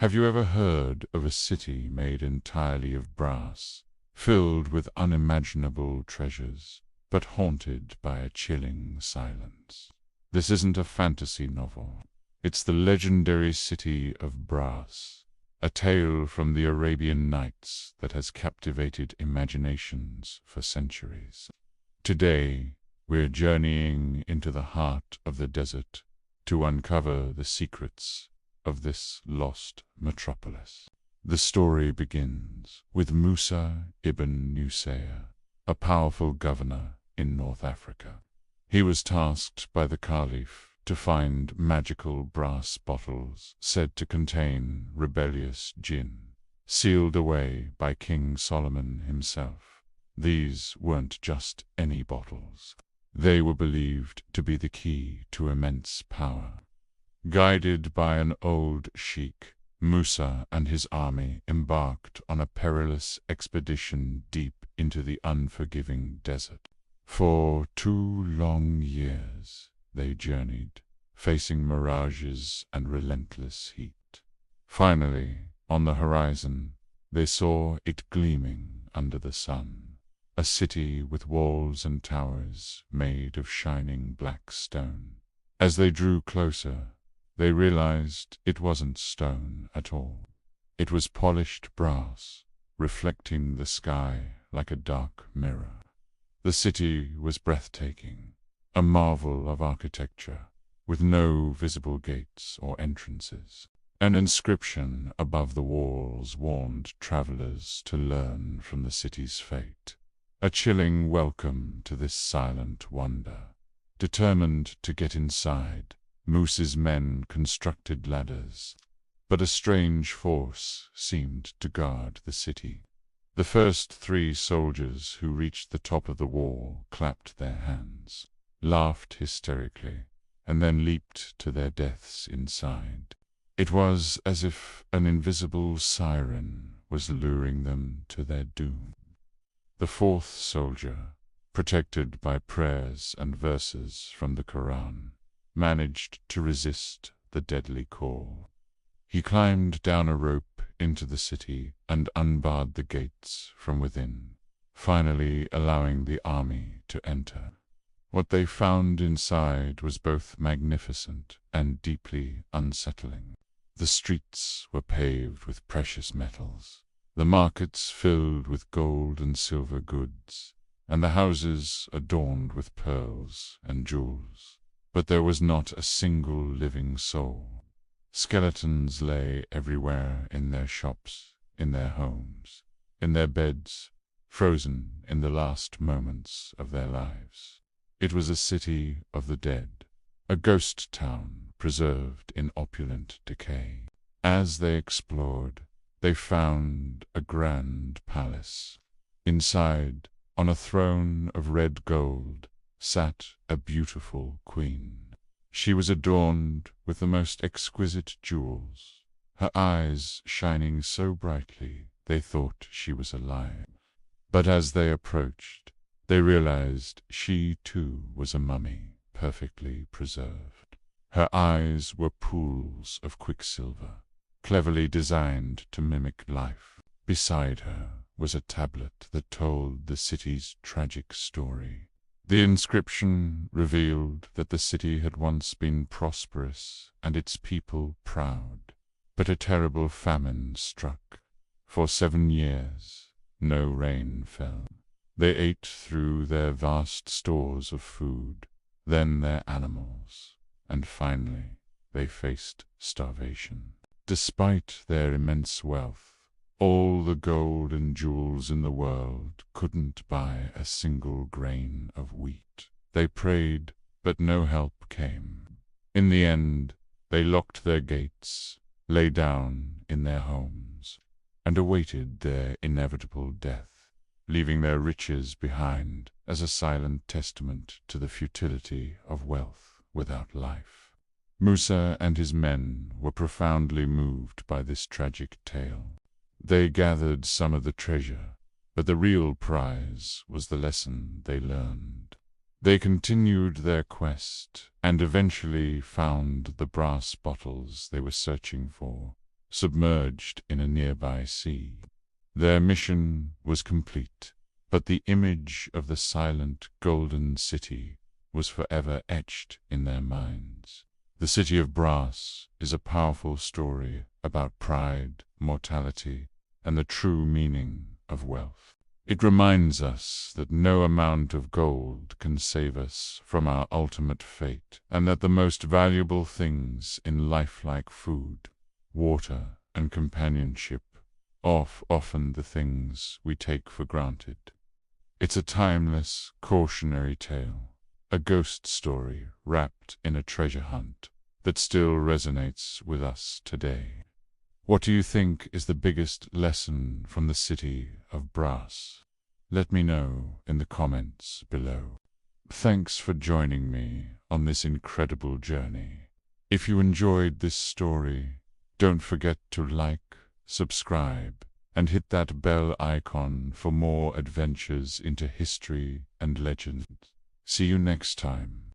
Have you ever heard of a city made entirely of brass, filled with unimaginable treasures, but haunted by a chilling silence? This isn't a fantasy novel. It's the legendary city of brass, a tale from the Arabian Nights that has captivated imaginations for centuries. Today, we're journeying into the heart of the desert to uncover the secrets of this lost metropolis. The story begins with Musa ibn Nusayr, a powerful governor in North Africa. He was tasked by the Caliph to find magical brass bottles said to contain rebellious jinn, sealed away by King Solomon himself. These weren't just any bottles. They were believed to be the key to immense power. Guided by an old sheikh, Musa and his army embarked on a perilous expedition deep into the unforgiving desert. For 2 long years they journeyed, facing mirages and relentless heat. Finally, on the horizon, they saw it gleaming under the sun, a city with walls and towers made of shining black stone. As they drew closer, they realized it wasn't stone at all. It was polished brass, reflecting the sky like a dark mirror. The city was breathtaking, a marvel of architecture, with no visible gates or entrances. An inscription above the walls warned travelers to learn from the city's fate, a chilling welcome to this silent wonder. Determined to get inside, Musa's men constructed ladders, but a strange force seemed to guard the city. The first 3 soldiers who reached the top of the wall clapped their hands, laughed hysterically, and then leaped to their deaths inside. It was as if an invisible siren was luring them to their doom. The 4th soldier, protected by prayers and verses from the Quran, managed to resist the deadly call. He climbed down a rope into the city and unbarred the gates from within, finally allowing the army to enter. What they found inside was both magnificent and deeply unsettling. The streets were paved with precious metals, the markets filled with gold and silver goods, and the houses adorned with pearls and jewels. But there was not a single living soul. Skeletons lay everywhere, in their shops, in their homes, in their beds, frozen in the last moments of their lives. It was a city of the dead, a ghost town preserved in opulent decay. As they explored, they found a grand palace. Inside, on a throne of red gold, sat a beautiful queen. She was adorned with the most exquisite jewels, her eyes shining so brightly they thought she was alive. But as they approached, they realized she too was a mummy, perfectly preserved. Her eyes were pools of quicksilver, cleverly designed to mimic life. Beside her was a tablet that told the city's tragic story. The inscription revealed that the city had once been prosperous and its people proud, but a terrible famine struck. For 7 years, no rain fell. They ate through their vast stores of food, then their animals, and finally they faced starvation. Despite their immense wealth, all the gold and jewels in the world couldn't buy a single grain of wheat. They prayed, but no help came. In the end, they locked their gates, lay down in their homes, and awaited their inevitable death, leaving their riches behind as a silent testament to the futility of wealth without life. Musa and his men were profoundly moved by this tragic tale. They gathered some of the treasure, but the real prize was the lesson they learned. They continued their quest and eventually found the brass bottles they were searching for, submerged in a nearby sea. Their mission was complete, but the image of the silent golden city was forever etched in their minds. The City of Brass is a powerful story about pride, mortality, and the true meaning of wealth. It reminds us that no amount of gold can save us from our ultimate fate, and that the most valuable things in life, like food, water, and companionship, are often the things we take for granted. It's a timeless, cautionary tale, a ghost story wrapped in a treasure hunt that still resonates with us today. What do you think is the biggest lesson from the City of Brass? Let me know in the comments below. Thanks for joining me on this incredible journey. If you enjoyed this story, don't forget to like, subscribe, and hit that bell icon for more adventures into history and legend. See you next time.